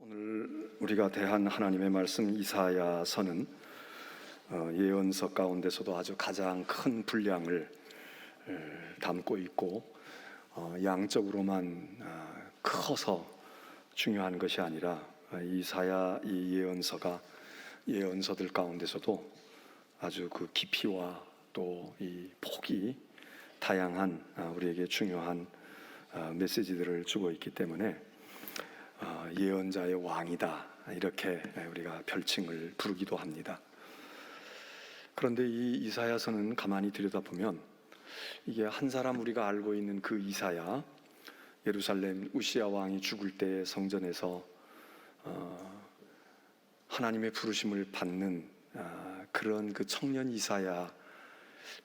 오늘 우리가 대한 하나님의 말씀 이사야서는 예언서 가운데서도 아주 가장 큰 분량을 담고 있고 양적으로만 커서 중요한 것이 아니라 이사야 이 예언서가 예언서들 가운데서도 아주 그 깊이와 또 이 폭이 다양한 우리에게 중요한 메시지들을 주고 있기 때문에 예언자의 왕이다 이렇게 우리가 별칭을 부르기도 합니다. 그런데 이 이사야서는 가만히 들여다보면 이게 한 사람 우리가 알고 있는 그 이사야, 예루살렘 우시야 왕이 죽을 때 성전에서 하나님의 부르심을 받는 그런 그 청년 이사야,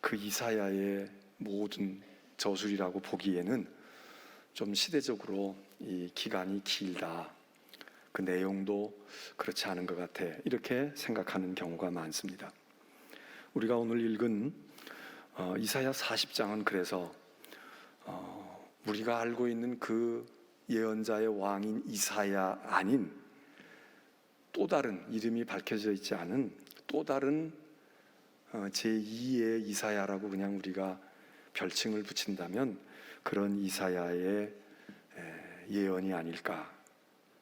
그 이사야의 모든 저술이라고 보기에는 좀 시대적으로 이 기간이 길다, 그 내용도 그렇지 않은 것 같아, 이렇게 생각하는 경우가 많습니다. 우리가 오늘 읽은 이사야 40장은 그래서 우리가 알고 있는 그 예언자의 왕인 이사야 아닌 또 다른, 이름이 밝혀져 있지 않은 또 다른 제2의 이사야라고 그냥 우리가 별칭을 붙인다면 그런 이사야의 예언이 아닐까,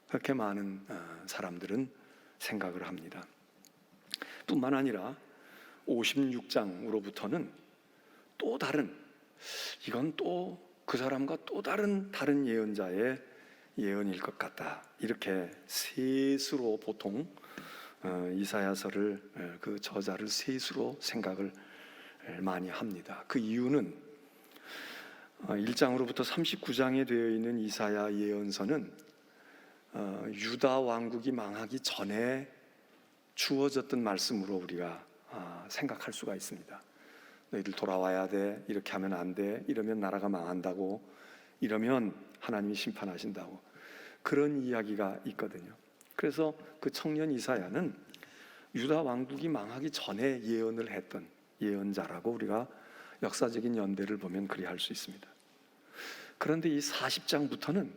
그렇게 많은 사람들은 생각을 합니다. 뿐만 아니라 56장으로부터는 또 다른, 이건 또 그 사람과 또 다른 예언자의 예언일 것 같다, 이렇게 셋으로 보통 이사야서를 그 저자를 셋으로 생각을 많이 합니다. 그 이유는 1장으로부터 39장에 되어 있는 이사야 예언서는 유다 왕국이 망하기 전에 주어졌던 말씀으로 우리가 생각할 수가 있습니다. 너희들 돌아와야 돼, 이렇게 하면 안 돼, 이러면 나라가 망한다고, 이러면 하나님이 심판하신다고, 그런 이야기가 있거든요. 그래서 그 청년 이사야는 유다 왕국이 망하기 전에 예언을 했던 예언자라고 우리가 역사적인 연대를 보면 그리할 수 있습니다. 그런데 이 40장부터는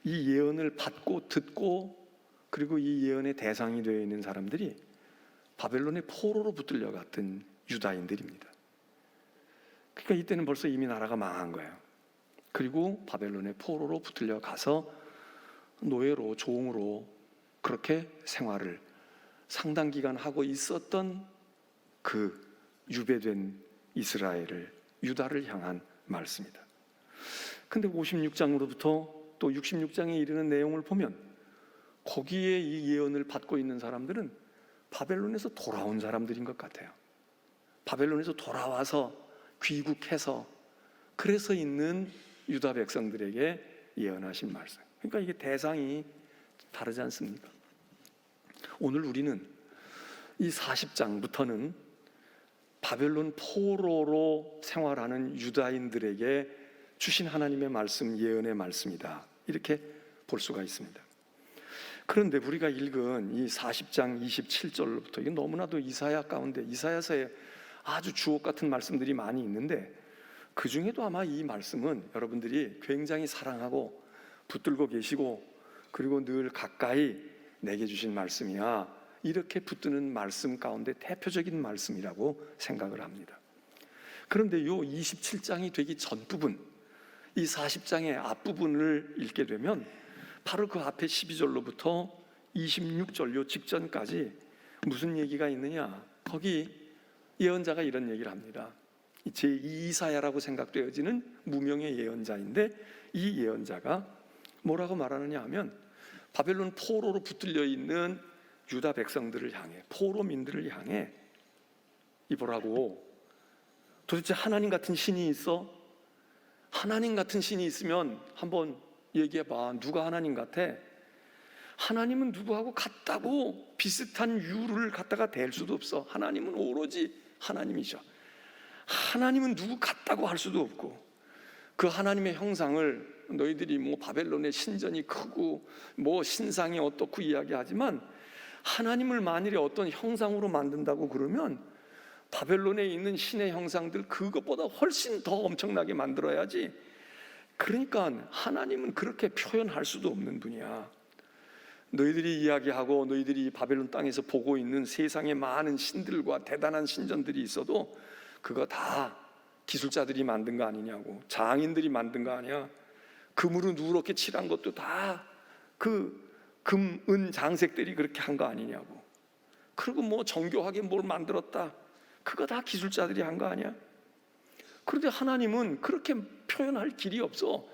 이 예언을 받고 듣고 그리고 이 예언의 대상이 되어 있는 사람들이 바벨론의 포로로 붙들려 갔던 유다인들입니다. 그러니까 이때는 벌써 이미 나라가 망한 거예요. 그리고 바벨론의 포로로 붙들려 가서 노예로, 종으로 그렇게 생활을 상당 기간 하고 있었던 그 유배된 이스라엘을, 유다를 향한 말씀이다. 근데 56장으로부터 또 66장에 이르는 내용을 보면 거기에 이 예언을 받고 있는 사람들은 바벨론에서 돌아온 사람들인 것 같아요. 바벨론에서 돌아와서 귀국해서 그래서 있는 유다 백성들에게 예언하신 말씀. 그러니까 이게 대상이 다르지 않습니까? 오늘 우리는 이 40장부터는 바벨론 포로로 생활하는 유다인들에게 주신 하나님의 말씀, 예언의 말씀이다, 이렇게 볼 수가 있습니다. 그런데 우리가 읽은 이 40장 27절부터 이게 너무나도 이사야 가운데, 이사야서에 아주 주옥 같은 말씀들이 많이 있는데 그 중에도 아마 이 말씀은 여러분들이 굉장히 사랑하고 붙들고 계시고 그리고 늘 가까이 내게 주신 말씀이야, 이렇게 붙드는 말씀 가운데 대표적인 말씀이라고 생각을 합니다. 그런데 요 27장이 되기 전 부분, 이 40장의 앞부분을 읽게 되면 바로 그 앞에 12절로부터 26절 요 직전까지 무슨 얘기가 있느냐, 거기 예언자가 이런 얘기를 합니다. 제2이사야라고 생각되어지는 무명의 예언자인데 이 예언자가 뭐라고 말하느냐 하면 바벨론 포로로 붙들려 있는 유다 백성들을 향해, 포로민들을 향해 이보라고, 도대체 하나님 같은 신이 있어? 하나님 같은 신이 있으면 한번 얘기해봐. 누가 하나님 같아? 하나님은 누구하고 같다고 비슷한 유를 갖다가 댈 수도 없어. 하나님은 오로지 하나님이죠. 하나님은 누구 같다고 할 수도 없고, 그 하나님의 형상을 너희들이 뭐 바벨론의 신전이 크고 뭐 신상이 어떻고 이야기하지만 하나님을 만일에 어떤 형상으로 만든다고 그러면 바벨론에 있는 신의 형상들 그것보다 훨씬 더 엄청나게 만들어야지. 그러니까 하나님은 그렇게 표현할 수도 없는 분이야. 너희들이 이야기하고 너희들이 바벨론 땅에서 보고 있는 세상의 많은 신들과 대단한 신전들이 있어도 그거 다 기술자들이 만든 거 아니냐고, 장인들이 만든 거 아니야. 금으로 누렇게 칠한 것도 다 그 금, 은 장색들이 그렇게 한 거 아니냐고. 그리고 뭐 정교하게 뭘 만들었다, 그거 다 기술자들이 한 거 아니야. 그런데 하나님은 그렇게 표현할 길이 없어.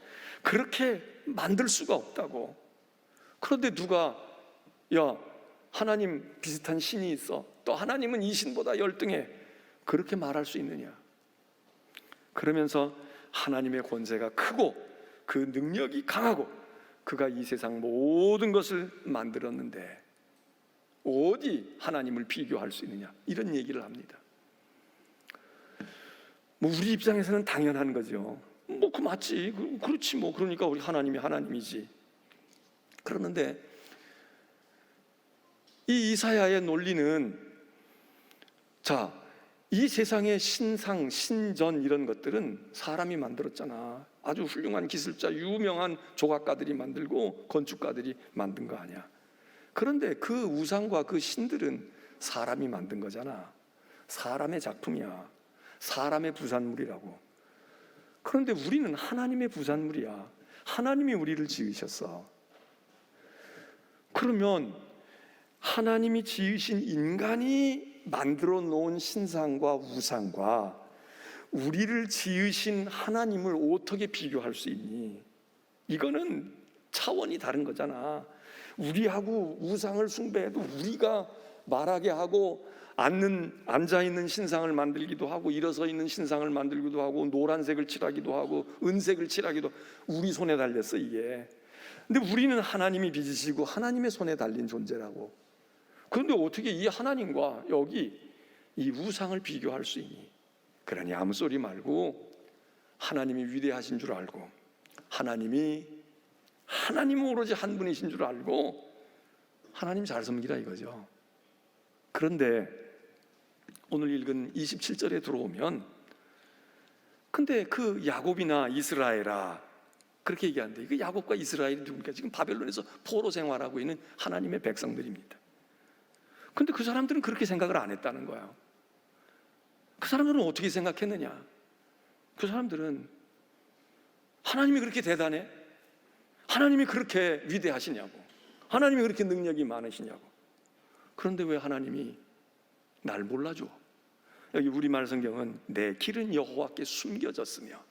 그렇게 만들 수가 없다고. 그런데 누가 야, 하나님 비슷한 신이 있어, 또 하나님은 이 신보다 열등해, 그렇게 말할 수 있느냐. 그러면서 하나님의 권세가 크고 그 능력이 강하고 그가 이 세상 모든 것을 만들었는데 어디 하나님을 비교할 수 있느냐, 이런 얘기를 합니다. 뭐 우리 입장에서는 당연한 거죠. 뭐 그 맞지, 그렇지 뭐, 그러니까 우리 하나님이 하나님이지. 그러는데 이 이사야의 논리는, 자, 이 세상의 신상, 신전 이런 것들은 사람이 만들었잖아. 아주 훌륭한 기술자, 유명한 조각가들이 만들고 건축가들이 만든 거 아니야. 그런데 그 우상과 그 신들은 사람이 만든 거잖아. 사람의 작품이야. 사람의 부산물이라고. 그런데 우리는 하나님의 부산물이야. 하나님이 우리를 지으셨어. 그러면 하나님이 지으신 인간이 만들어 놓은 신상과 우상과 우리를 지으신 하나님을 어떻게 비교할 수 있니? 이거는 차원이 다른 거잖아. 우리하고 우상을 숭배해도 우리가 말하게 하고 앉아있는 신상을 만들기도 하고 일어서 있는 신상을 만들기도 하고 노란색을 칠하기도 하고 은색을 칠하기도, 우리 손에 달렸어 이게. 근데 우리는 하나님이 빚으시고 하나님의 손에 달린 존재라고. 그런데 어떻게 이 하나님과 여기 이 우상을 비교할 수 있니? 그러니 아무 소리 말고 하나님이 위대하신 줄 알고 하나님은 오로지 한 분이신 줄 알고 하나님 잘 섬기라 이거죠. 그런데 오늘 읽은 27절에 들어오면, 근데 그 야곱이나 이스라엘아 그렇게 얘기하는데, 그 야곱과 이스라엘이 누굽니까? 지금 바벨론에서 포로 생활하고 있는 하나님의 백성들입니다. 근데 그 사람들은 그렇게 생각을 안 했다는 거예요. 그 사람들은 어떻게 생각했느냐? 그 사람들은 하나님이 그렇게 대단해? 하나님이 그렇게 위대하시냐고, 하나님이 그렇게 능력이 많으시냐고. 그런데 왜 하나님이 날 몰라줘? 여기 우리말 성경은 내 길은 여호와께 숨겨졌으며,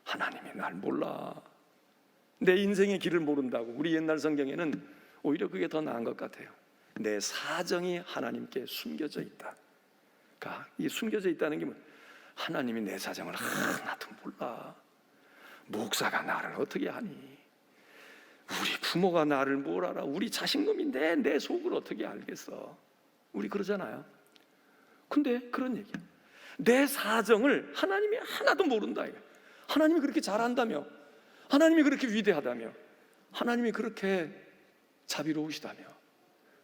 하나님이 날 몰라. 내 인생의 길을 모른다고. 우리 옛날 성경에는 오히려 그게 더 나은 것 같아요. 내 사정이 하나님께 숨겨져 있다. 그러니까 이 숨겨져 있다는 게 뭐, 하나님이 내 사정을 하나도 몰라. 목사가 나를 어떻게 하니? 우리 부모가 나를 뭘 알아? 우리 자식놈인데 내 속을 어떻게 알겠어? 우리 그러잖아요. 근데 그런 얘기야. 내 사정을 하나님이 하나도 모른다. 하나님이 그렇게 잘한다며, 하나님이 그렇게 위대하다며, 하나님이 그렇게 자비로우시다며.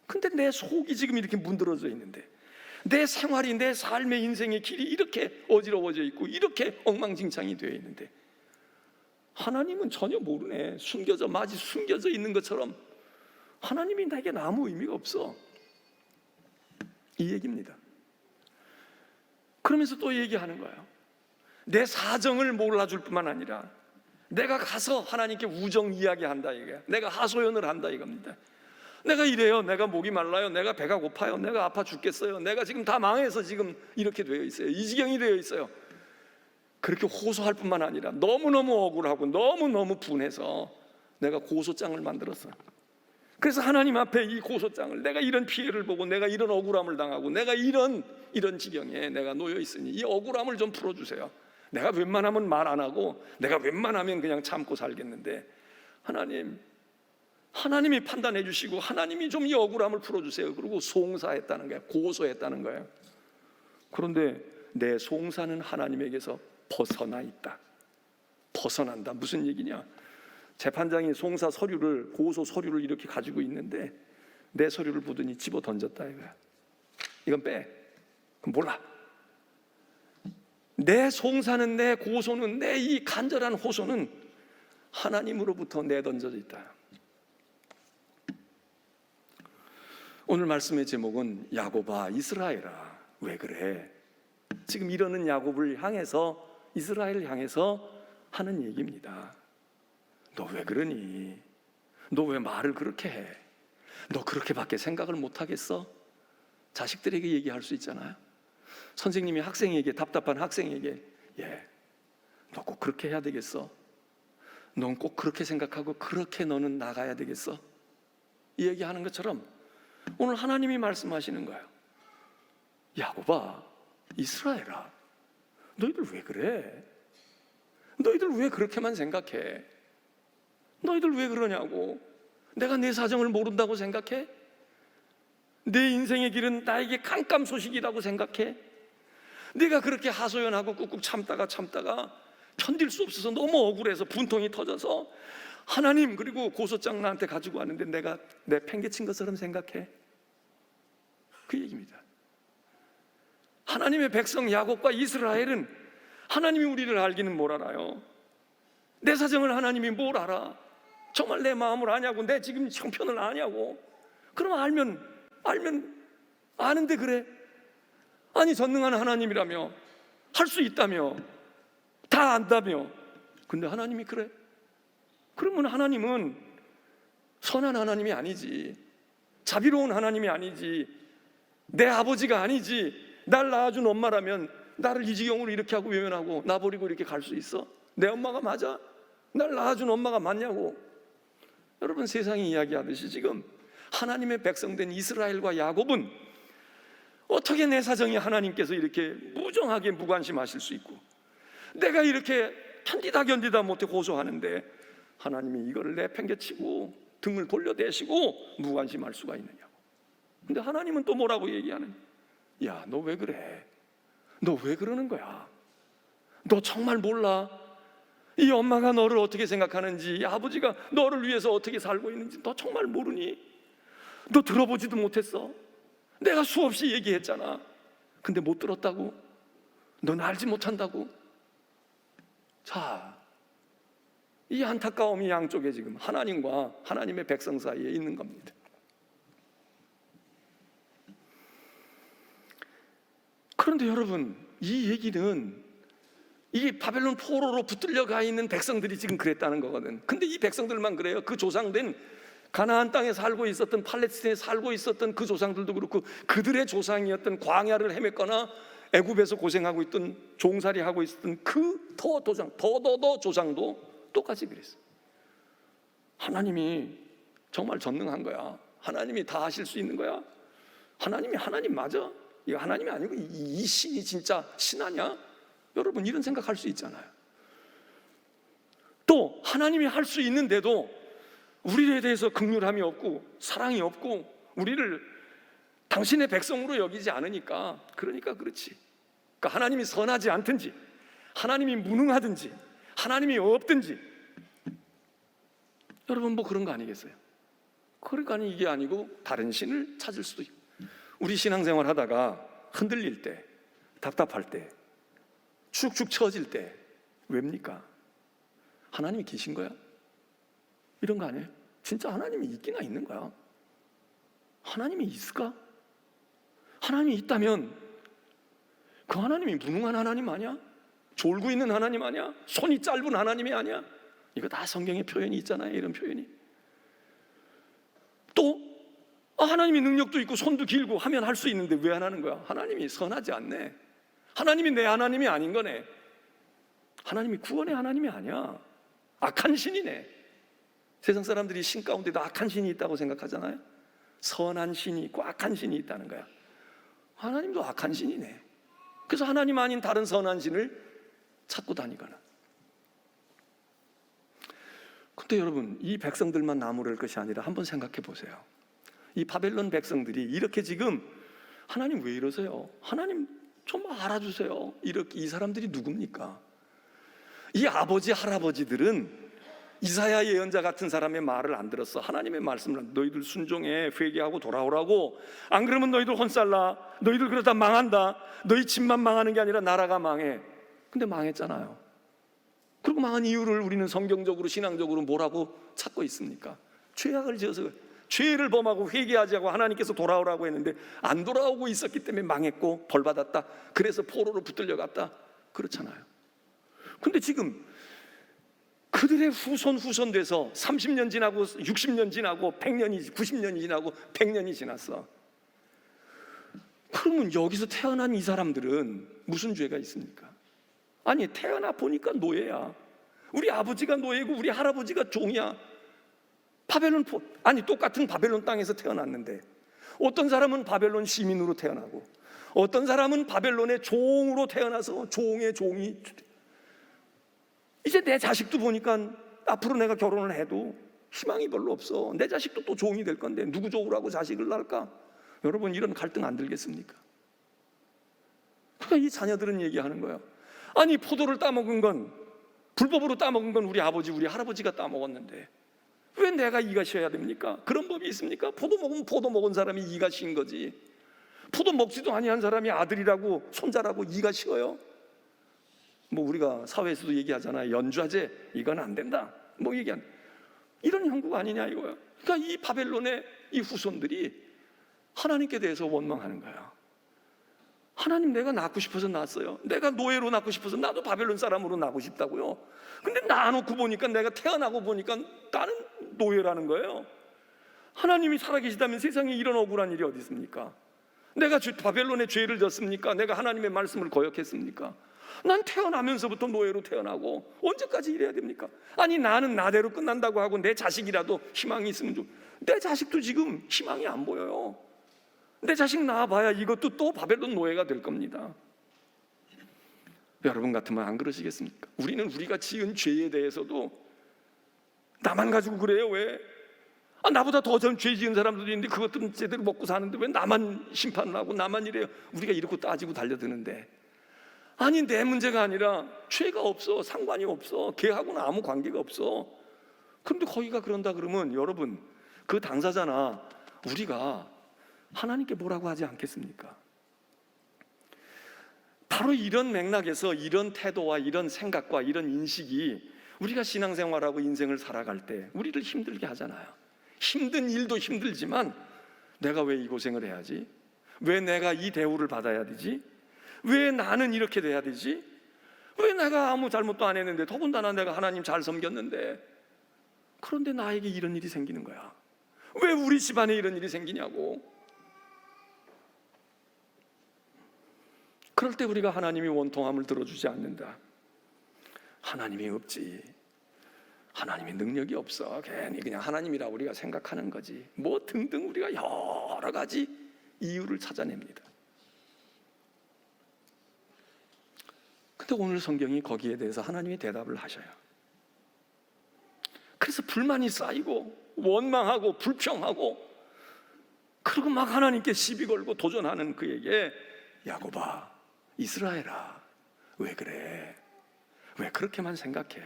근데 내 속이 지금 이렇게 문드러져 있는데, 내 생활이, 내 삶의 인생의 길이 이렇게 어지러워져 있고 이렇게 엉망진창이 되어 있는데 하나님은 전혀 모르네. 마치 숨겨져 있는 것처럼 하나님이 나에게 아무 의미가 없어, 이 얘기입니다. 그러면서 또 얘기하는 거예요. 내 사정을 몰라줄 뿐만 아니라 내가 가서 하나님께 우정 이야기한다 이거야. 내가 하소연을 한다 이겁니다. 내가 이래요, 내가 목이 말라요, 내가 배가 고파요, 내가 아파 죽겠어요, 내가 지금 다 망해서 지금 이렇게 되어 있어요, 이 지경이 되어 있어요. 그렇게 호소할 뿐만 아니라 너무너무 억울하고 너무너무 분해서 내가 고소장을 만들었어. 그래서 하나님 앞에 이 고소장을, 내가 이런 피해를 보고 내가 이런 억울함을 당하고 내가 이런 지경에 내가 놓여 있으니 이 억울함을 좀 풀어주세요. 내가 웬만하면 말 안 하고 내가 웬만하면 그냥 참고 살겠는데 하나님이 판단해 주시고 하나님이 좀 이 억울함을 풀어주세요. 그리고 송사했다는 거예요. 고소했다는 거예요. 그런데 내 송사는 하나님에게서 벗어나 있다. 벗어난다. 무슨 얘기냐? 재판장이 송사 서류를, 고소 서류를 이렇게 가지고 있는데 내 서류를 보더니 집어 던졌다 이거야. 이건 빼. 그럼 몰라. 내 송사는, 내 고소는, 내 이 간절한 호소는 하나님으로부터 내던져져 있다. 오늘 말씀의 제목은 야곱아 이스라엘아 왜 그래? 지금 이러는 야곱을 향해서, 이스라엘을 향해서 하는 얘기입니다. 너 왜 그러니? 너 왜 말을 그렇게 해? 너 그렇게밖에 생각을 못 하겠어? 자식들에게 얘기할 수 있잖아요. 선생님이 학생에게, 답답한 학생에게, 너 꼭 그렇게 해야 되겠어? 넌 꼭 그렇게 생각하고 그렇게 너는 나가야 되겠어? 이 얘기하는 것처럼 오늘 하나님이 말씀하시는 거예요. 야곱아 이스라엘아 너희들 왜 그래? 너희들 왜 그렇게만 생각해? 너희들 왜 그러냐고. 내가 내 사정을 모른다고 생각해? 내 인생의 길은 나에게 깜깜소식이라고 생각해? 내가 그렇게 하소연하고 꾹꾹 참다가 견딜 수 없어서 너무 억울해서 분통이 터져서 하나님 그리고 고소장 나한테 가지고 왔는데 내가 내 팽개친 것처럼 생각해? 그 얘기입니다. 하나님의 백성 야곱과 이스라엘은 하나님이 우리를 알기는 뭘 알아요? 내 사정을 하나님이 뭘 알아? 정말 내 마음을 아냐고, 내 지금 형편을 아냐고. 그럼 알면 아는데 그래? 아니 전능한 하나님이라며, 할 수 있다며, 다 안다며. 근데 하나님이 그래? 그러면 하나님은 선한 하나님이 아니지, 자비로운 하나님이 아니지, 내 아버지가 아니지. 날 낳아준 엄마라면 나를 이 지경으로 이렇게 하고 외면하고 나 버리고 이렇게 갈 수 있어? 내 엄마가 맞아? 날 낳아준 엄마가 맞냐고. 여러분, 세상이 이야기하듯이 지금 하나님의 백성된 이스라엘과 야곱은 어떻게 내 사정이 하나님께서 이렇게 무정하게 무관심하실 수 있고, 내가 이렇게 견디다 못해 고소하는데 하나님이 이거를 내팽개치고 등을 돌려대시고 무관심할 수가 있느냐고. 근데 하나님은 또 뭐라고 얘기하느냐? 야, 너 왜 그래? 너 왜 그러는 거야? 너 정말 몰라? 이 엄마가 너를 어떻게 생각하는지, 이 아버지가 너를 위해서 어떻게 살고 있는지 너 정말 모르니? 너 들어보지도 못했어? 내가 수없이 얘기했잖아. 근데 못 들었다고? 넌 알지 못한다고? 자, 이 안타까움이 양쪽에 지금 하나님과 하나님의 백성 사이에 있는 겁니다. 그런데 여러분, 이 얘기는 이 바벨론 포로로 붙들려 가 있는 백성들이 지금 그랬다는 거거든. 근데 이 백성들만 그래요? 그 조상된 가나안 땅에 살고 있었던, 팔레스틴에 살고 있었던 그 조상들도 그렇고, 그들의 조상이었던, 광야를 헤맸거나 애굽에서 고생하고 있던, 종살이 하고 있었던 그 더 조상도 똑같이 그랬어. 하나님이 정말 전능한 거야. 하나님이 다 하실 수 있는 거야. 하나님이 하나님 맞아? 이거 하나님이 아니고 이 신이 진짜 신 아니야? 여러분, 이런 생각할 수 있잖아요. 또 하나님이 할 수 있는데도 우리에 대해서 긍휼함이 없고 사랑이 없고 우리를 당신의 백성으로 여기지 않으니까, 그러니까 그렇지. 그러니까 하나님이 선하지 않든지, 하나님이 무능하든지, 하나님이 없든지, 여러분 뭐 그런 거 아니겠어요? 그러니까 이게 아니고 다른 신을 찾을 수도 있고. 우리 신앙생활 하다가 흔들릴 때, 답답할 때, 축축 처질 때 왜입니까? 하나님이 계신 거야? 이런 거 아니에요? 진짜 하나님이 있기나 있는 거야? 하나님이 있을까? 하나님이 있다면 그 하나님이 무능한 하나님 아니야? 졸고 있는 하나님 아니야? 손이 짧은 하나님이 아니야? 이거 다 성경에 표현이 있잖아요. 이런 표현이. 또 하나님이 능력도 있고 손도 길고 하면 할 수 있는데 왜 안 하는 거야? 하나님이 선하지 않네. 하나님이 내 하나님이 아닌 거네. 하나님이 구원의 하나님이 아니야. 악한 신이네. 세상 사람들이 신 가운데도 악한 신이 있다고 생각하잖아요. 선한 신이 있고 악한 신이 있다는 거야. 하나님도 악한 신이네. 그래서 하나님 아닌 다른 선한 신을 찾고 다니거나. 근데 여러분, 이 백성들만 나무랄 것이 아니라 한번 생각해 보세요. 이 바벨론 백성들이 이렇게 지금 하나님 왜 이러세요? 하나님 좀 알아주세요. 이렇게, 이 사람들이 누굽니까? 이 아버지 할아버지들은 이사야 예언자 같은 사람의 말을 안 들었어. 하나님의 말씀을, 너희들 순종해, 회개하고 돌아오라고. 안 그러면 너희들 혼살나. 너희들 그러다 망한다. 너희 집만 망하는 게 아니라 나라가 망해. 근데 망했잖아요. 그리고 망한 이유를 우리는 성경적으로, 신앙적으로 뭐라고 찾고 있습니까? 죄악을 지어서. 죄를 범하고 회개하지 않고 하나님께서 돌아오라고 했는데 안 돌아오고 있었기 때문에 망했고 벌받았다. 그래서 포로로 붙들려 갔다. 그렇잖아요. 근데 지금 그들의 후손 돼서 30년 지나고 60년 지나고 100년이 90년이 지나고 100년이 지났어. 그러면 여기서 태어난 이 사람들은 무슨 죄가 있습니까? 아니, 태어나 보니까 노예야. 우리 아버지가 노예고 우리 할아버지가 종이야. 똑같은 바벨론 땅에서 태어났는데 어떤 사람은 바벨론 시민으로 태어나고 어떤 사람은 바벨론의 종으로 태어나서 종의 종이. 이제 내 자식도 보니까 앞으로 내가 결혼을 해도 희망이 별로 없어. 내 자식도 또 종이 될 건데 누구 종으로 하고 자식을 낳을까? 여러분, 이런 갈등 안 들겠습니까? 그러니까 이 자녀들은 얘기하는 거예요. 아니, 포도를 따먹은 건, 불법으로 따먹은 건 우리 아버지 우리 할아버지가 따먹었는데 왜 내가 이가 쉬어야 됩니까? 그런 법이 있습니까? 포도 먹으면 포도 먹은 사람이 이가 쉰 거지, 포도 먹지도 아니한 사람이 아들이라고 손자라고 이가 쉬어요? 뭐 우리가 사회에서도 얘기하잖아요. 연좌제, 이건 안 된다, 뭐 얘기한 이런 형국 아니냐 이거예요. 그러니까 이 바벨론의 이 후손들이 하나님께 대해서 원망하는 거야. 하나님, 내가 낳고 싶어서 낳았어요. 내가 노예로 낳고 싶어서 나도 바벨론 사람으로 낳고 싶다고요. 근데 낳아놓고 보니까, 내가 태어나고 보니까 나는 노예라는 거예요. 하나님이 살아계시다면 세상에 이런 억울한 일이 어디 있습니까? 내가 바벨론의 죄를 졌습니까? 내가 하나님의 말씀을 거역했습니까? 난 태어나면서부터 노예로 태어나고 언제까지 이래야 됩니까? 아니, 나는 나대로 끝난다고 하고 내 자식이라도 희망이 있으면 좀. 내 자식도 지금 희망이 안 보여요. 내 자식 낳아봐야 이것도 또 바벨론 노예가 될 겁니다. 여러분 같으면 안 그러시겠습니까? 우리는 우리가 지은 죄에 대해서도 나만 가지고 그래요. 왜? 나보다 더 전 죄 지은 사람들도 있는데 그것들은 제대로 먹고 사는데 왜 나만 심판을 하고 나만 이래요? 우리가 이렇게 따지고 달려드는데, 아니, 내 문제가 아니라 죄가 없어, 상관이 없어, 걔하고는 아무 관계가 없어. 그런데 거기가 그런다 그러면 여러분, 그 당사자나 우리가 하나님께 뭐라고 하지 않겠습니까? 바로 이런 맥락에서 이런 태도와 이런 생각과 이런 인식이 우리가 신앙생활하고 인생을 살아갈 때 우리를 힘들게 하잖아요. 힘든 일도 힘들지만 내가 왜 이 고생을 해야지? 왜 내가 이 대우를 받아야 되지? 왜 나는 이렇게 돼야 되지? 왜 내가 아무 잘못도 안 했는데, 더군다나 내가 하나님 잘 섬겼는데, 그런데 나에게 이런 일이 생기는 거야. 왜 우리 집안에 이런 일이 생기냐고. 그럴 때 우리가 하나님이 원통함을 들어주지 않는다, 하나님이 없지, 하나님이 능력이 없어, 괜히 그냥 하나님이라 우리가 생각하는 거지, 뭐 등등 우리가 여러 가지 이유를 찾아냅니다. 근데 오늘 성경이 거기에 대해서 하나님이 대답을 하셔요. 그래서 불만이 쌓이고 원망하고 불평하고, 그리고 막 하나님께 시비 걸고 도전하는 그에게, 야곱아, 이스라엘아, 왜 그래? 왜 그렇게만 생각해?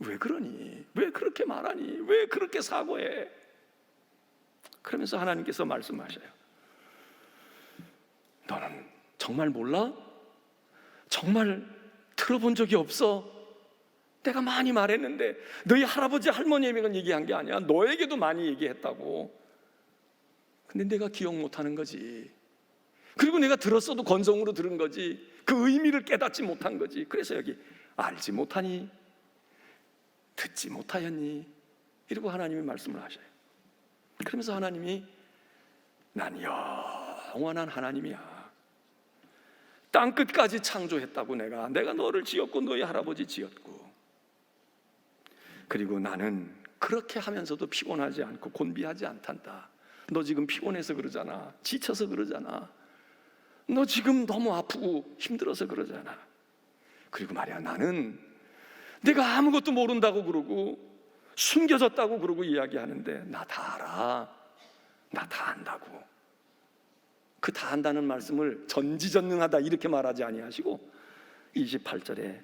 왜 그러니? 왜 그렇게 말하니? 왜 그렇게 사고해? 그러면서 하나님께서 말씀하셔요. 너는 정말 몰라? 정말 들어본 적이 없어? 내가 많이 말했는데, 너희 할아버지 할머니에게만 얘기한 게 아니야, 너에게도 많이 얘기했다고. 근데 내가 기억 못하는 거지. 그리고 내가 들었어도 건성으로 들은 거지, 그 의미를 깨닫지 못한 거지. 그래서 여기 알지 못하니, 듣지 못하였니, 이러고 하나님이 말씀을 하셔요. 그러면서 하나님이, 난 영원한 하나님이야. 땅끝까지 창조했다고. 내가 너를 지었고 너희 할아버지 지었고, 그리고 나는 그렇게 하면서도 피곤하지 않고 곤비하지 않단다. 너 지금 피곤해서 그러잖아, 지쳐서 그러잖아, 너 지금 너무 아프고 힘들어서 그러잖아. 그리고 말이야, 나는 내가 아무것도 모른다고 그러고 숨겨졌다고 그러고 이야기하는데, 나 다 알아, 나 다 안다고. 그 다 안다는 말씀을 전지전능하다 이렇게 말하지 아니하시고 28절에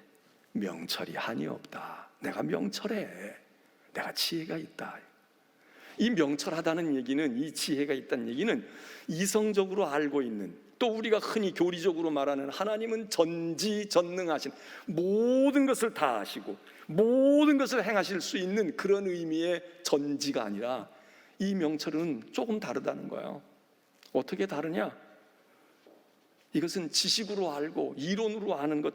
명철이 한이 없다, 내가 명철해, 내가 지혜가 있다. 이 명철하다는 얘기는, 이 지혜가 있다는 얘기는 이성적으로 알고 있는, 또 우리가 흔히 교리적으로 말하는 하나님은 전지전능하신, 모든 것을 다 아시고 모든 것을 행하실 수 있는 그런 의미의 전지가 아니라 이 명철은 조금 다르다는 거예요. 어떻게 다르냐? 이것은 지식으로 알고 이론으로 아는 것,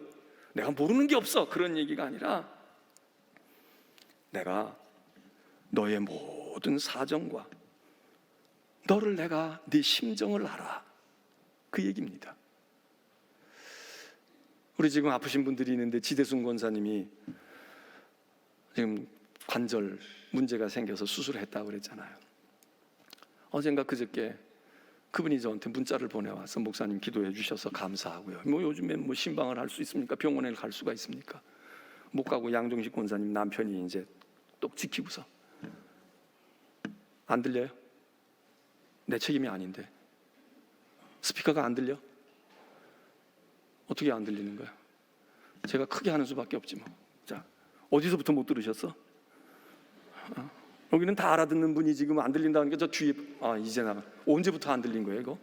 내가 모르는 게 없어, 그런 얘기가 아니라 내가 너의 모든 사정과 너를 내가 네 심정을 알아, 그 얘기입니다. 우리 지금 아프신 분들이 있는데 지대순 권사님이 지금 관절 문제가 생겨서 수술을 했다고 그랬잖아요. 어젠가 그저께 그분이 저한테 문자를 보내와서 목사님 기도해 주셔서 감사하고요. 요즘에 신방을 할 수 있습니까? 병원에 갈 수가 있습니까? 못 가고 양종식 권사님 남편이 이제 똑 지키고서. 안 들려요? 내 책임이 아닌데. 스피커가 안 들려? 어떻게 안 들리는 거야? 제가 크게 하는 수밖에 없지 뭐. 자, 어디서부터 못 들으셨어? 여기는 다 알아듣는 분이 지금 안 들린다는 게 저 뒤에, 이제 나가. 언제부터 안 들린 거예요 이거?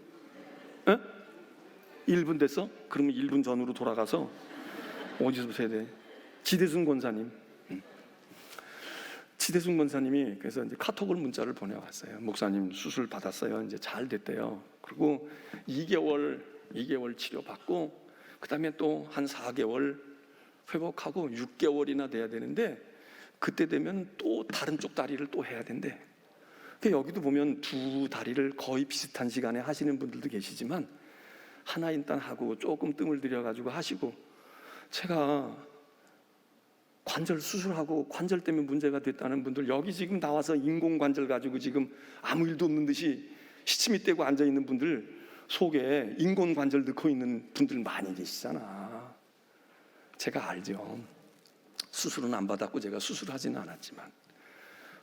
에? 1분 됐어? 그러면 1분 전으로 돌아가서 어디서부터 해야 돼? 지대순 권사님. 지대순 권사님이 그래서 이제 카톡을 문자를 보내왔어요. 목사님 수술 받았어요. 이제 잘 됐대요. 그리고 2개월 치료받고 그 다음에 또 한 4개월 회복하고 6개월이나 돼야 되는데 그때 되면 또 다른 쪽 다리를 또 해야 된대. 여기도 보면 두 다리를 거의 비슷한 시간에 하시는 분들도 계시지만 하나 일단 하고 조금 뜸을 들여가지고 하시고, 제가 관절 수술하고 관절 때문에 문제가 됐다는 분들 여기 지금 나와서 인공관절 가지고 지금 아무 일도 없는 듯이 시치미 떼고 앉아있는 분들 속에 인공관절 넣고 있는 분들 많이 계시잖아. 제가 알죠. 수술은 안 받았고 제가 수술하지는 않았지만,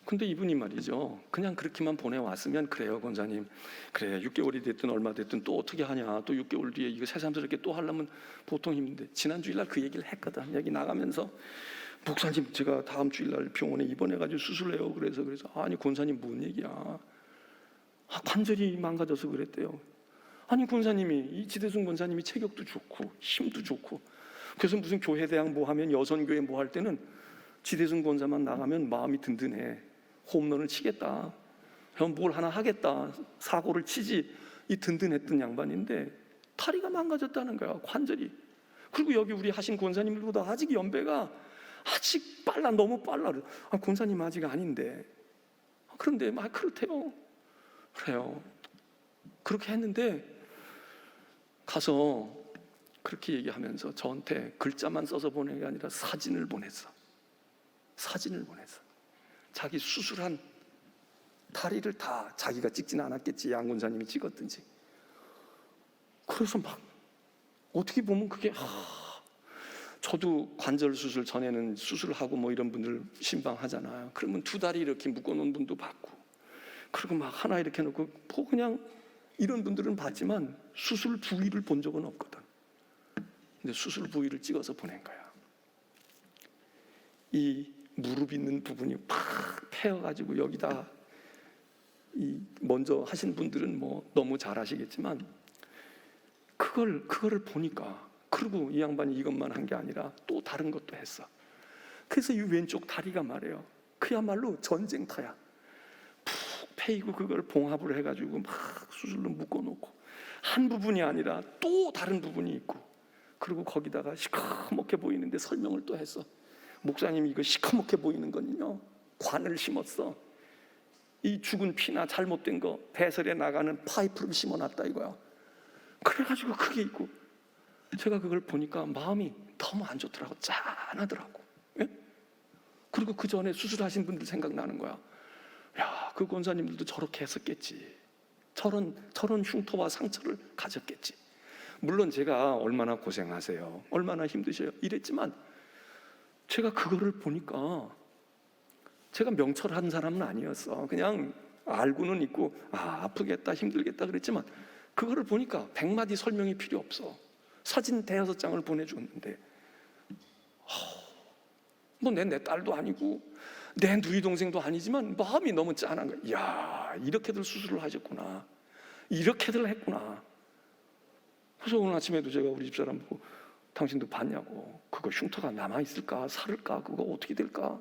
근데 이분이 말이죠, 그냥 그렇게만 보내왔으면 그래요 권사님, 그래 6개월이 됐든 얼마 됐든 또 어떻게 하냐, 또 6개월 뒤에 이거 새삼스럽게 또 하려면 보통 힘든데. 지난 주일날 그 얘기를 했거든. 여기 나가면서 목사님 제가 다음 주일날 병원에 입원해가지고 수술해요. 그래서 아니 권사님 뭔 얘기야, 관절이 망가져서 그랬대요. 아니 권사님이, 이 지대순 권사님이 체격도 좋고 힘도 좋고, 그래서 무슨 교회 대학 뭐 하면 여선교회 뭐 할 때는 지대순 권사만 나가면 마음이 든든해. 홈런을 치겠다, 형 뭘 하나 하겠다, 사고를 치지, 이 든든했던 양반인데 다리가 망가졌다는 거야, 관절이. 그리고 여기 우리 하신 권사님들보다 아직 연배가 아직 빨라, 너무 빨라. 권사님 아직 아닌데. 그런데 막 그렇대요. 그래요. 그렇게 했는데 가서 그렇게 얘기하면서 저한테 글자만 써서 보낸 게 아니라 사진을 보냈어. 자기 수술한 다리를 다 자기가 찍지는 않았겠지, 양 권사님이 찍었든지. 그래서 막 어떻게 보면 그게 저도 관절 수술 전에는 수술하고 뭐 이런 분들 신방하잖아요. 그러면 두 다리 이렇게 묶어놓은 분도 봤고, 그리고 막 하나 이렇게 놓고 그냥 이런 분들은 봤지만 수술 부위를 본 적은 없거든. 근데 수술 부위를 찍어서 보낸 거야. 이 무릎 있는 부분이 팍 패여가지고 여기다, 이 먼저 하신 분들은 뭐 너무 잘 아시겠지만 그거를 보니까, 그리고 이 양반이 이것만 한 게 아니라 또 다른 것도 했어. 그래서 이 왼쪽 다리가 말이에요, 그야말로 전쟁터야. 푹 패이고 그걸 봉합을 해가지고 막 수술로 묶어놓고, 한 부분이 아니라 또 다른 부분이 있고, 그리고 거기다가 시커멓게 보이는데 설명을 또 했어. 목사님이 이거 시커멓게 보이는 거는요, 관을 심었어. 이 죽은 피나 잘못된 거 배설에 나가는 파이프를 심어놨다 이거야. 그래가지고 그게 있고, 제가 그걸 보니까 마음이 너무 안 좋더라고. 짠하더라고. 예? 그리고 그 전에 수술하신 분들 생각나는 거야. 야, 그 권사님들도 저렇게 했었겠지. 저런 흉터와 상처를 가졌겠지. 물론 제가 얼마나 고생하세요, 얼마나 힘드셔요 이랬지만, 제가 그거를 보니까 제가 명철한 사람은 아니었어. 그냥 알고는 있고 아프겠다 힘들겠다 그랬지만, 그거를 보니까 100마디 설명이 필요 없어. 사진 5장을 보내줬는데 뭐 내 딸도 아니고 내 누이 동생도 아니지만 마음이 너무 짠한 거야. 이야, 이렇게들 수술을 하셨구나, 이렇게들 했구나. 그래서 오늘 아침에도 제가 우리 집사람 보고 당신도 봤냐고, 그거 흉터가 남아있을까, 살을까, 그거 어떻게 될까.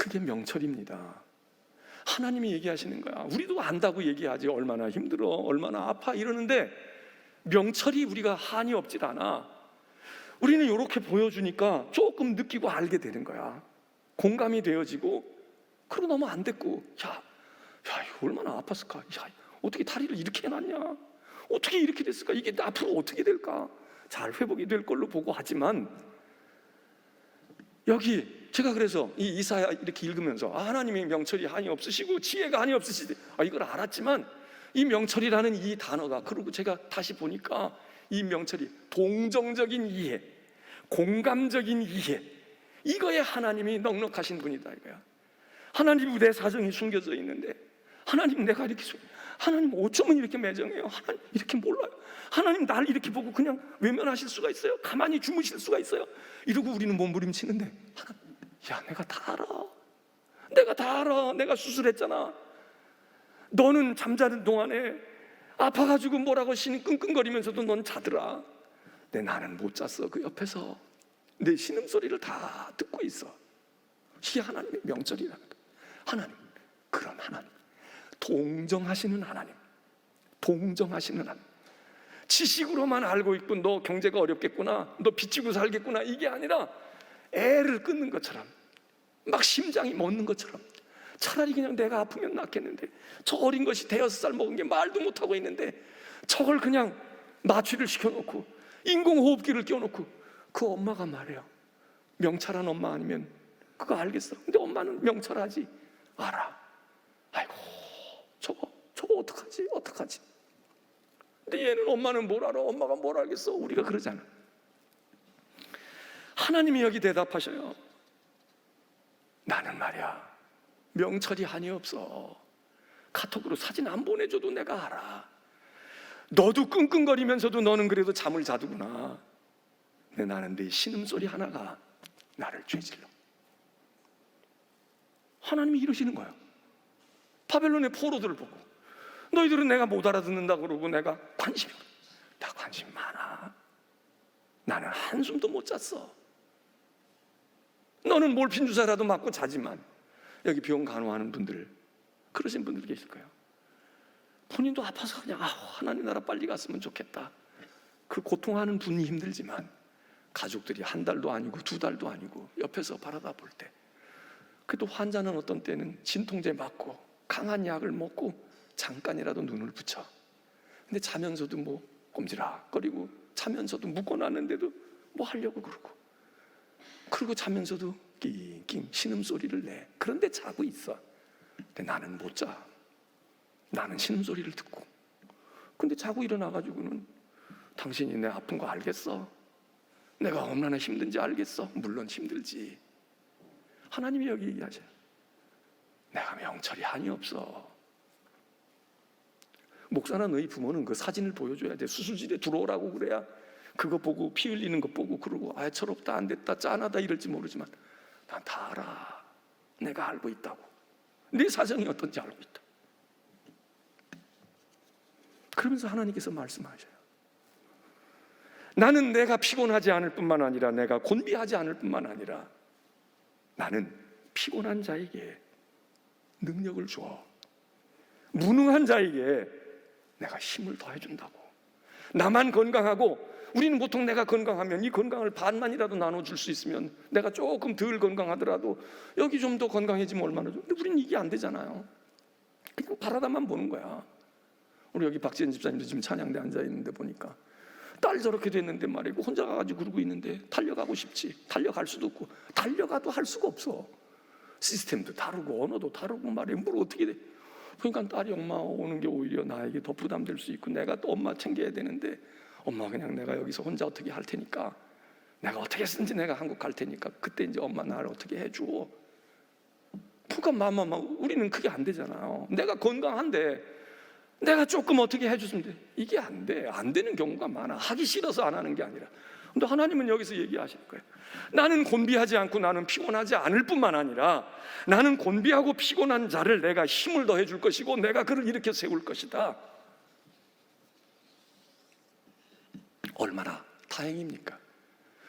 그게 명철입니다. 하나님이 얘기하시는 거야. 우리도 안다고 얘기하지. 얼마나 힘들어, 얼마나 아파 이러는데 명철이 우리가 한이 없질 않아. 우리는 이렇게 보여주니까 조금 느끼고 알게 되는 거야. 공감이 되어지고, 그러고 너무 안 됐고, 야, 이거 얼마나 아팠을까? 야, 어떻게 다리를 이렇게 해놨냐? 어떻게 이렇게 됐을까? 이게 앞으로 어떻게 될까? 잘 회복이 될 걸로 보고 하지만, 여기 제가 그래서 이 이사야 이렇게 읽으면서 하나님의 명철이 한이 없으시고 지혜가 한이 없으시대, 이걸 알았지만 이 명철이라는 이 단어가, 그리고 제가 다시 보니까 이 명철이 동정적인 이해, 공감적인 이해, 이거에 하나님이 넉넉하신 분이다 이거야. 하나님 내 사정이 숨겨져 있는데, 하나님 내가 이렇게 하나님 어쩌면 이렇게 매정해요? 하나님 이렇게 몰라요? 하나님 날 이렇게 보고 그냥 외면하실 수가 있어요? 가만히 주무실 수가 있어요? 이러고 우리는 몸부림치는데, 하나님, 야, 내가 다 알아. 내가 다 알아. 내가 수술했잖아. 너는 잠자는 동안에 아파가지고 뭐라고 끙끙거리면서도 넌 자더라. 근데 나는 못 잤어. 그 옆에서 내 신음소리를 다 듣고 있어. 이게 하나님의 명절이라는 거야. 하나님, 그런 하나님, 동정하시는 하나님, 동정하시는 하나님. 지식으로만 알고 있고 너 경제가 어렵겠구나, 너 빚지고 살겠구나, 이게 아니라 애를 끊는 것처럼, 막 심장이 멎는 것처럼, 차라리 그냥 내가 아프면 낫겠는데, 저 어린 것이 5살 먹은 게 말도 못하고 있는데 저걸 그냥 마취를 시켜놓고 인공호흡기를 껴놓고, 그 엄마가 말해요. 명철한 엄마 아니면 그거 알겠어. 근데 엄마는 명철하지. 알아. 아이고, 저거 어떡하지? 근데 얘는, 엄마는 뭘 알아? 엄마가 뭘 알겠어? 우리가 그러잖아. 하나님이 여기 대답하셔요. 나는 말이야, 명철이 한이 없어. 카톡으로 사진 안 보내줘도 내가 알아. 너도 끙끙거리면서도 너는 그래도 잠을 자두구나. 근데 나는 네 신음소리 하나가 나를 죄질러. 하나님이 이러시는 거예요. 바벨론의 포로들을 보고, 너희들은 내가 못 알아듣는다 그러고 내가 관심 많아. 나는 한숨도 못 잤어. 너는 몰핀 주사라도 맞고 자지만, 여기 병 간호하는 분들, 그러신 분들 계실 거예요. 본인도 아파서 그냥 하나님 나라 빨리 갔으면 좋겠다. 그 고통하는 분이 힘들지만 가족들이 1달도 아니고 2달도 아니고 옆에서 바라다 볼 때, 그래도 환자는 어떤 때는 진통제 맞고 강한 약을 먹고 잠깐이라도 눈을 붙여. 근데 자면서도 뭐 꼼지락거리고, 자면서도 묶어놨는데도 뭐 하려고 그러고 자면서도 낑낑 신음소리를 내. 그런데 자고 있어. 근데 나는 못 자. 나는 신음소리를 듣고. 근데 자고 일어나가지고는, 당신이 내 아픈 거 알겠어? 내가 얼마나 힘든지 알겠어? 물론 힘들지. 하나님이 여기 얘기하셔요. 내가 명철이 한이 없어. 목사나 너희 부모는 그 사진을 보여줘야 돼. 수술실에 들어오라고 그래야 그거 보고, 피 흘리는 거 보고, 그러고 철없다, 안 됐다, 짠하다 이럴지 모르지만 난 다 알아. 내가 알고 있다고. 네 사정이 어떤지 알고 있다. 그러면서 하나님께서 말씀하셔요. 나는 내가 피곤하지 않을 뿐만 아니라, 내가 곤비하지 않을 뿐만 아니라, 나는 피곤한 자에게 능력을 줘. 무능한 자에게 내가 힘을 더해준다고. 나만 건강하고, 우리는 보통 내가 건강하면 이 건강을 반만이라도 나눠줄 수 있으면, 내가 조금 덜 건강하더라도 여기 좀 더 건강해지면 얼마나 좋아. 근데 우리는 이게 안 되잖아요. 그냥 바라다만 보는 거야. 우리 여기 박지현 집사님도 지금 찬양대 앉아있는데 보니까, 딸 저렇게 됐는데 말이고 혼자 가가지고 그러고 있는데, 달려가고 싶지. 달려갈 수도 없고, 달려가도 할 수가 없어. 시스템도 다르고 언어도 다르고 말이야. 뭘 어떻게 돼. 그러니까 딸이 엄마 오는 게 오히려 나에게 더 부담될 수 있고, 내가 또 엄마 챙겨야 되는데, 엄마 그냥 내가 여기서 혼자 어떻게 할 테니까, 내가 어떻게 쓰든지 내가 한국 갈 테니까 그때 이제 엄마 나를 어떻게 해줘. 그러니까 우리는 그게 안 되잖아요. 내가 건강한데 내가 조금 어떻게 해줬으면 돼. 이게 안 돼. 안 되는 경우가 많아. 하기 싫어서 안 하는 게 아니라. 근데 하나님은 여기서 얘기하실 거예요. 나는 곤비하지 않고 나는 피곤하지 않을 뿐만 아니라, 나는 곤비하고 피곤한 자를 내가 힘을 더해 줄 것이고, 내가 그를 일으켜 세울 것이다. 얼마나 다행입니까?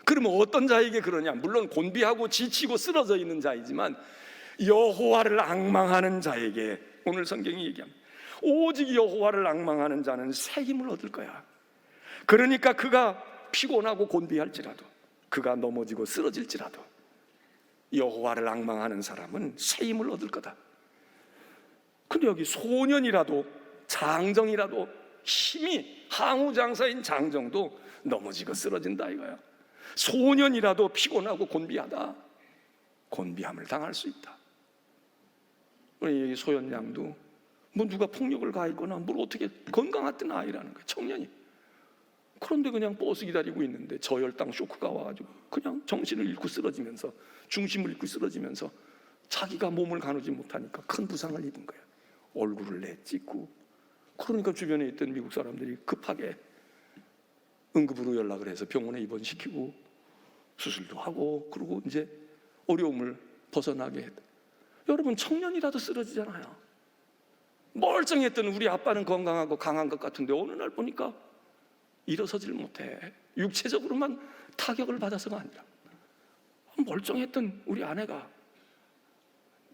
그러면 어떤 자에게 그러냐? 물론 곤비하고 지치고 쓰러져 있는 자이지만, 여호와를 앙망하는 자에게, 오늘 성경이 얘기합니다. 오직 여호와를 앙망하는 자는 새 힘을 얻을 거야. 그러니까 그가 피곤하고 곤비할지라도, 그가 넘어지고 쓰러질지라도 여호와를 앙망하는 사람은 새 힘을 얻을 거다. 근데 여기 소년이라도 장정이라도 힘이 항우장사인 장정도 넘어지고 쓰러진다 이거야. 소년이라도 피곤하고 곤비하다, 곤비함을 당할 수 있다. 우리 소연 양도 뭐 누가 폭력을 가했거나 뭘 어떻게 건강했던 아이라는 거야, 청년이. 그런데 그냥 버스 기다리고 있는데 저혈당 쇼크가 와가지고 그냥 정신을 잃고 쓰러지면서, 중심을 잃고 쓰러지면서 자기가 몸을 가누지 못하니까 큰 부상을 입은 거야. 얼굴을 내찍고. 그러니까 주변에 있던 미국 사람들이 급하게 응급으로 연락을 해서 병원에 입원시키고 수술도 하고, 그리고 이제 어려움을 벗어나게 했다. 여러분, 청년이라도 쓰러지잖아요. 멀쩡했던 우리 아빠는 건강하고 강한 것 같은데 어느 날 보니까 일어서질 못해. 육체적으로만 타격을 받아서가 아니라 멀쩡했던 우리 아내가,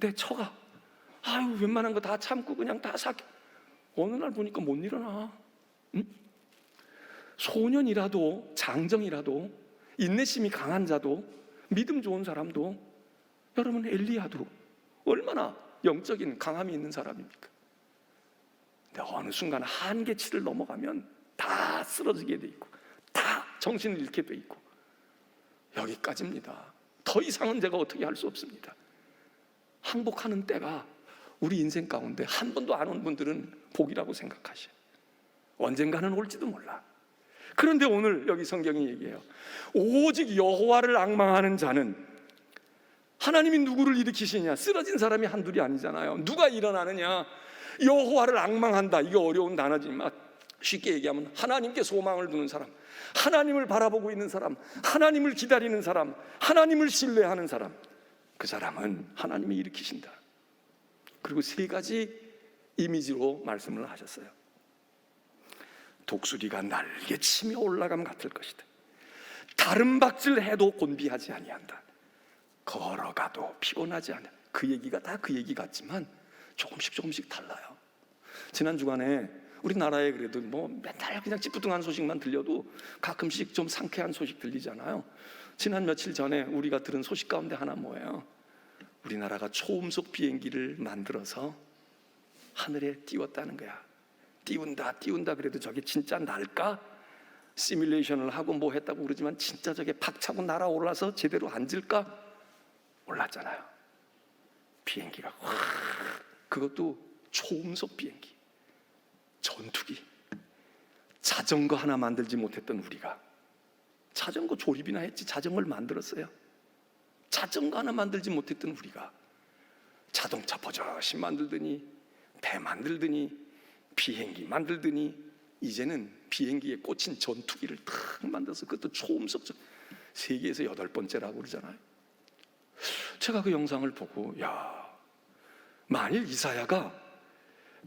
내 처가, 아유 웬만한 거 다 참고 그냥 다 어느 날 보니까 못 일어나. 응? 소년이라도 장정이라도 인내심이 강한 자도 믿음 좋은 사람도, 여러분 엘리야도 얼마나 영적인 강함이 있는 사람입니까? 근데 어느 순간 한계치를 넘어가면 다 쓰러지게 돼 있고 다 정신을 잃게 돼 있고, 여기까지입니다. 더 이상은 제가 어떻게 할 수 없습니다. 항복하는 때가 우리 인생 가운데 한 번도 안 온 분들은 복이라고 생각하셔. 언젠가는 올지도 몰라. 그런데 오늘 여기 성경이 얘기해요. 오직 여호와를 앙망하는 자는, 하나님이 누구를 일으키시냐? 쓰러진 사람이 한둘이 아니잖아요. 누가 일어나느냐? 여호와를 앙망한다. 이게 어려운 단어지만 쉽게 얘기하면 하나님께 소망을 두는 사람, 하나님을 바라보고 있는 사람, 하나님을 기다리는 사람, 하나님을 신뢰하는 사람, 그 사람은 하나님이 일으키신다. 그리고 세 가지 이미지로 말씀을 하셨어요. 독수리가 날개치며 올라감 같을 것이다. 다른 박질해도 곤비하지 아니한다. 걸어가도 피곤하지 않아. 그 얘기가 다 그 얘기 같지만 조금씩 달라요. 지난 주간에 우리나라에 그래도 뭐 맨날 그냥 찌뿌둥한 소식만 들려도 가끔씩 좀 상쾌한 소식 들리잖아요. 지난 며칠 전에 우리가 들은 소식 가운데 하나 뭐예요? 우리나라가 초음속 비행기를 만들어서 하늘에 띄웠다는 거야. 띄운다 그래도 저게 진짜 날까? 시뮬레이션을 하고 뭐 했다고 그러지만 진짜 저게 팍 차고 날아올라서 제대로 앉을까? 올랐잖아요. 비행기가 확, 그것도 초음속 비행기, 전투기. 자전거 하나 만들지 못했던 우리가 자전거 조립이나 했지 자전거를 만들었어요. 자전거 하나 만들지 못했던 우리가 자동차 버젓이 만들더니, 배 만들더니, 비행기 만들더니, 이제는 비행기에 꽂힌 전투기를 탁 만들어서 그것도 초음속, 세계에서 8번째라고 그러잖아요. 제가 그 영상을 보고, 야, 만일 이사야가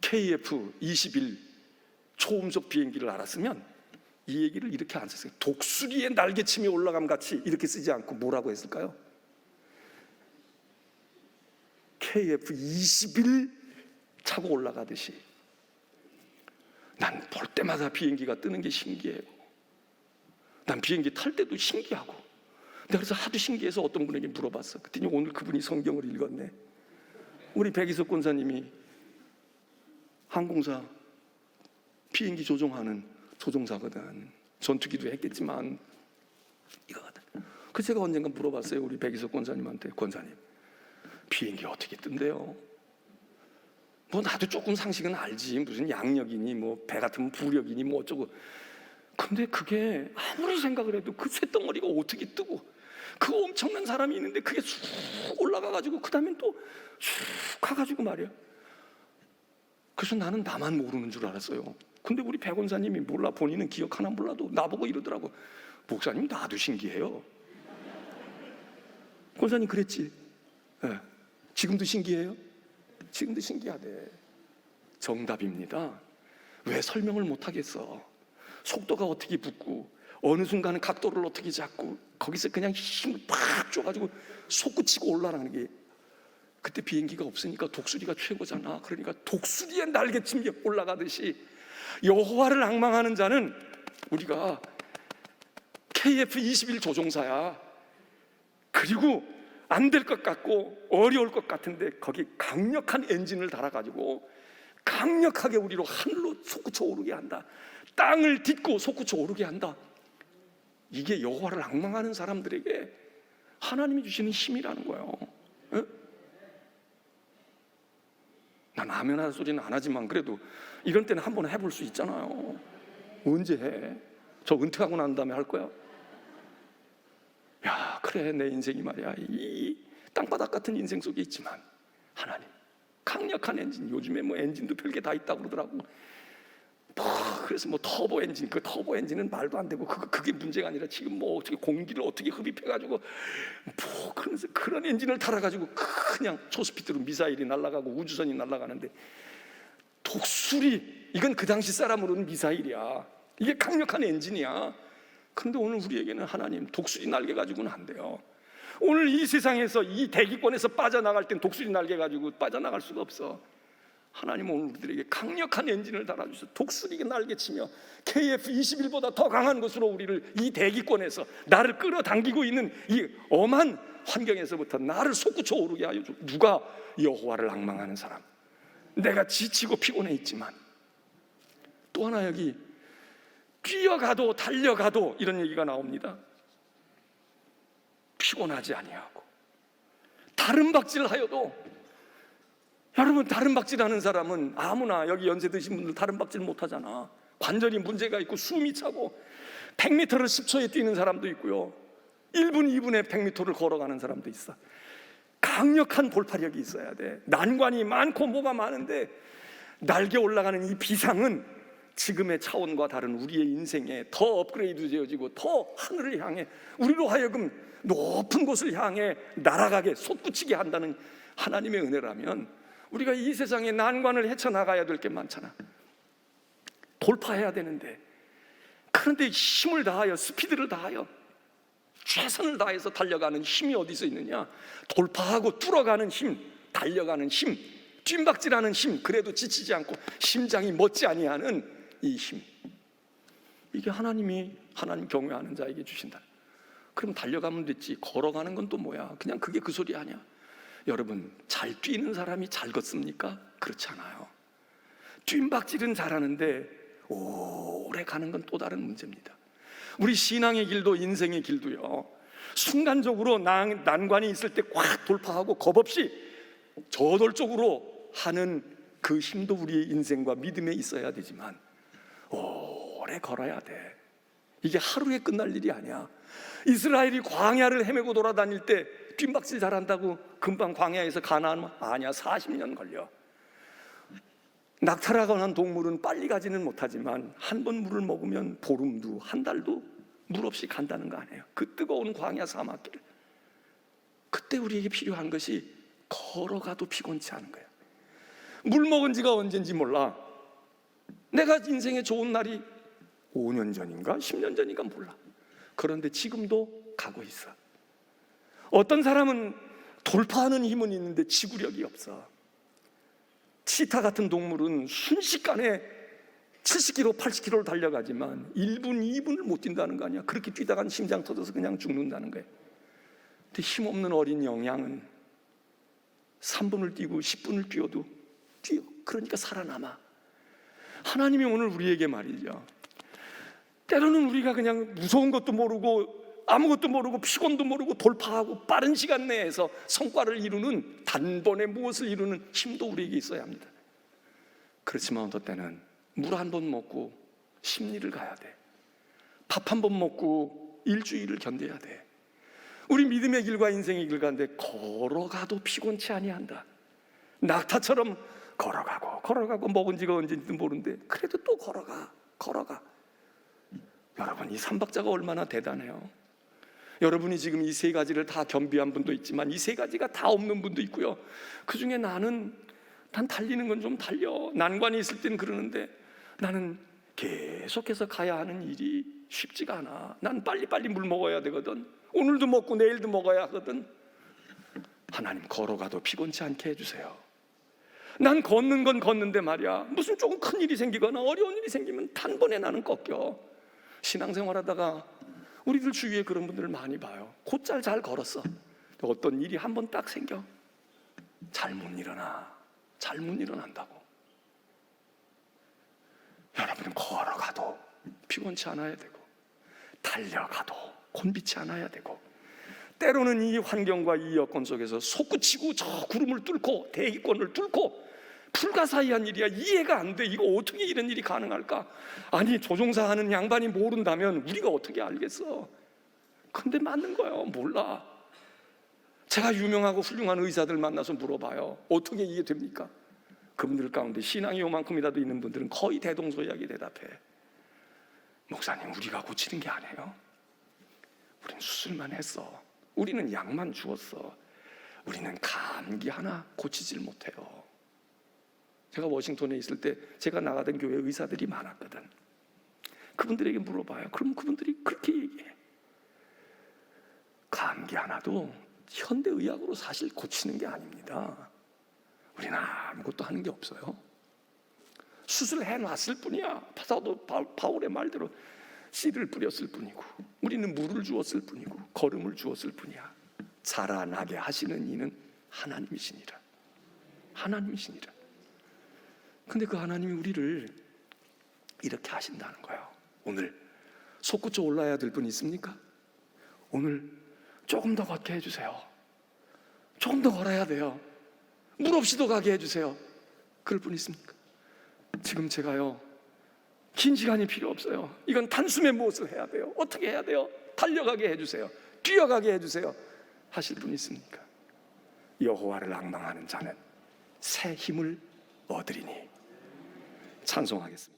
KF-21 초음속 비행기를 알았으면 이 얘기를 이렇게 안 썼어요. 독수리의 날개침이 올라감 같이 이렇게 쓰지 않고 뭐라고 했을까요? KF-21 차고 올라가듯이. 난 볼 때마다 비행기가 뜨는 게 신기해요. 난 비행기 탈 때도 신기하고. 내가 그래서 하도 신기해서 어떤 분에게 물어봤어. 그랬더니 오늘 그분이 성경을 읽었네. 우리 백이석 권사님이 항공사 비행기 조종하는 조종사거든. 전투기도 했겠지만 이거거든. 그래서 제가 언젠가 물어봤어요. 우리 백이석 권사님한테, 권사님 비행기 어떻게 뜬대요? 뭐 나도 조금 상식은 알지. 무슨 양력이니 뭐 배 같으면 부력이니 뭐 어쩌고. 근데 그게 아무리 생각을 해도 그 쇳덩어리가 어떻게 뜨고 그 엄청난 사람이 있는데 그게 쑥 올라가가지고 그 다음엔 또 쑥 가가지고 말이야. 그래서 나는 나만 모르는 줄 알았어요. 근데 우리 백 권사님이 몰라. 본인은 기억 하나 몰라도 나보고 이러더라고. 목사님 나도 신기해요. 권사님 그랬지? 네. 지금도 신기해요? 지금도 신기하대. 정답입니다. 왜 설명을 못하겠어? 속도가 어떻게 붙고 어느 순간은 각도를 어떻게 잡고 거기서 그냥 힘을 팍 줘가지고 솟구치고 올라가는 게, 그때 비행기가 없으니까 독수리가 최고잖아. 그러니까 독수리의 날개침이 올라가듯이 여호와를 앙망하는 자는 우리가 KF-21 조종사야. 그리고 안 될 것 같고 어려울 것 같은데 거기 강력한 엔진을 달아가지고 강력하게 우리로 하늘로 솟구쳐 오르게 한다. 땅을 딛고 솟구쳐 오르게 한다. 이게 여호와를 앙망하는 사람들에게 하나님이 주시는 힘이라는 거예요. 에? 난 아멘 하는 소리는 안 하지만 그래도 이런 때는 한번 해볼 수 있잖아요. 언제 해? 저 은퇴하고 난 다음에 할 거야? 야, 그래, 내 인생이 말이야 이 땅바닥 같은 인생 속에 있지만 하나님 강력한 엔진, 요즘에 뭐 엔진도 별게 다 있다고 그러더라고. 그래서 뭐 터보 엔진, 그 터보 엔진은 말도 안 되고 그게 문제가 아니라 지금 뭐 어떻게 공기를 어떻게 흡입해가지고 뭐 그러면서 그런 엔진을 달아가지고 그냥 초스피드로 미사일이 날아가고 우주선이 날아가는데 독수리, 이건 그 당시 사람으로는 미사일이야. 이게 강력한 엔진이야. 그런데 오늘 우리에게는 하나님 독수리 날개 가지고는 안 돼요. 오늘 이 세상에서 이 대기권에서 빠져나갈 땐 독수리 날개 가지고 빠져나갈 수가 없어. 하나님은 오늘 우리들에게 강력한 엔진을 달아주셔서 독수리 날개치며 KF-21보다 더 강한 것으로 우리를 이 대기권에서 나를 끌어당기고 있는 이 엄한 환경에서부터 나를 솟구쳐 오르게 하여 줘. 누가? 여호와를 앙망하는 사람. 내가 지치고 피곤해 있지만 또 하나 여기 뛰어가도 달려가도 이런 얘기가 나옵니다. 피곤하지 아니하고 다른 박질하여도, 여러분 다른 박질하는 사람은 아무나 여기 연세 드신 분들 다른 박질 못하잖아. 관절이 문제가 있고 숨이 차고 100m를 10초에 뛰는 사람도 있고요 1분 2분에 100m를 걸어가는 사람도 있어. 강력한 돌파력이 있어야 돼. 난관이 많고 뭐가 많은데 날개 올라가는 이 비상은 지금의 차원과 다른 우리의 인생에 더 업그레이드 되어지고 더 하늘을 향해 우리로 하여금 높은 곳을 향해 날아가게 솟구치게 한다는 하나님의 은혜라면 우리가 이 세상의 난관을 헤쳐나가야 될 게 많잖아. 돌파해야 되는데, 그런데 힘을 다하여 스피드를 다하여 최선을 다해서 달려가는 힘이 어디서 있느냐? 돌파하고 뚫어가는 힘, 달려가는 힘, 뜀박질하는 힘, 그래도 지치지 않고 심장이 멎지 아니하는 이 힘, 이게 하나님 경외하는 자에게 주신다. 그럼 달려가면 됐지. 걸어가는 건 또 뭐야? 그냥 그게 그 소리 아니야. 여러분, 잘 뛰는 사람이 잘 걷습니까? 그렇지 않아요. 뜀박질은 잘하는데 오래 가는 건 또 다른 문제입니다. 우리 신앙의 길도 인생의 길도요, 순간적으로 난관이 있을 때 꽉 돌파하고 겁없이 저돌적으로 하는 그 힘도 우리의 인생과 믿음에 있어야 되지만 오래 걸어야 돼. 이게 하루에 끝날 일이 아니야. 이스라엘이 광야를 헤매고 돌아다닐 때 뜀박질 잘한다고 금방 광야에서 가나안? 아니야, 40년 걸려. 낙타라고 하는 동물은 빨리 가지는 못하지만 한 번 물을 먹으면 보름도 한 달도 물 없이 간다는 거 아니에요. 그 뜨거운 광야 사막길을. 그때 우리에게 필요한 것이 걸어가도 피곤치 않은 거예요. 물 먹은 지가 언젠지 몰라. 내가 인생에 좋은 날이 5년 전인가 10년 전인가 몰라. 그런데 지금도 가고 있어. 어떤 사람은 돌파하는 힘은 있는데 지구력이 없어. 치타 같은 동물은 순식간에 70km, 80km를 달려가지만 1분, 2분을 못 뛴다는 거 아니야. 그렇게 뛰다간 심장 터져서 그냥 죽는다는 거예요. 근데 힘없는 어린 영양은 3분을 뛰고 10분을 뛰어도 뛰어. 그러니까 살아남아. 하나님이 오늘 우리에게 말이죠, 때로는 우리가 그냥 무서운 것도 모르고 아무것도 모르고 피곤도 모르고 돌파하고 빠른 시간 내에서 성과를 이루는, 단번에 무엇을 이루는 힘도 우리에게 있어야 합니다. 그렇지만 어떤 때는 물 한 번 먹고 심리를 가야 돼. 밥 한 번 먹고 일주일을 견뎌야 돼. 우리 믿음의 길과 인생의 길 가운데 걸어가도 피곤치 아니한다. 낙타처럼 걸어가고 먹은 지가 언제인지도 모르는데 그래도 또 걸어가. 여러분, 이 삼박자가 얼마나 대단해요. 여러분이 지금 이 세 가지를 다 겸비한 분도 있지만 이 세 가지가 다 없는 분도 있고요. 그 중에 난 달리는 건 좀 달려. 난관이 있을 땐 그러는데 나는 계속해서 가야 하는 일이 쉽지가 않아. 난 빨리빨리 물 먹어야 되거든. 오늘도 먹고 내일도 먹어야 하거든. 하나님, 걸어가도 피곤치 않게 해주세요. 난 걷는 건 걷는데 말이야, 무슨 조금 큰 일이 생기거나 어려운 일이 생기면 단번에 나는 꺾여. 신앙생활하다가 우리들 주위에 그런 분들을 많이 봐요. 곧잘 잘 걸었어. 어떤 일이 한 번 딱 생겨, 잘 못 일어난다고. 여러분은 걸어가도 피곤치 않아야 되고, 달려가도 곤비치 않아야 되고, 때로는 이 환경과 이 여건 속에서 솟구치고 저 구름을 뚫고 대기권을 뚫고, 불가사의한 일이야. 이해가 안 돼. 이거 어떻게 이런 일이 가능할까? 아니, 조종사 하는 양반이 모른다면 우리가 어떻게 알겠어? 근데 맞는 거예요. 몰라. 제가 유명하고 훌륭한 의사들 만나서 물어봐요. 어떻게 이게 됩니까? 그분들 가운데 신앙이 요만큼이라도 있는 분들은 거의 대동소이하게 대답해. 목사님, 우리가 고치는 게 아니에요. 우린 수술만 했어. 우리는 약만 주었어. 우리는 감기 하나 고치질 못해요. 제가 워싱턴에 있을 때 제가 나가던 교회 의사들이 많았거든. 그분들에게 물어봐요. 그럼 그분들이 그렇게 얘기해. 감기 하나도 현대의학으로 사실 고치는 게 아닙니다. 우리는 아무것도 하는 게 없어요. 수술해놨을 뿐이야. 사도 바울의 말대로 씨를 뿌렸을 뿐이고, 우리는 물을 주었을 뿐이고, 걸음을 주었을 뿐이야. 자라나게 하시는 이는 하나님이시니라. 하나님이시니라. 근데 그 하나님이 우리를 이렇게 하신다는 거예요. 오늘 솟구쳐 올라야 될 분 있습니까? 오늘 조금 더 걷게 해주세요. 조금 더 걸어야 돼요. 물 없이도 가게 해주세요. 그럴 분 있습니까? 지금 제가요, 긴 시간이 필요 없어요. 이건 단숨에 무엇을 해야 돼요? 어떻게 해야 돼요? 달려가게 해주세요. 뛰어가게 해주세요. 하실 분 있습니까? 여호와를 앙망하는 자는 새 힘을 얻으리니. 찬송하겠습니다.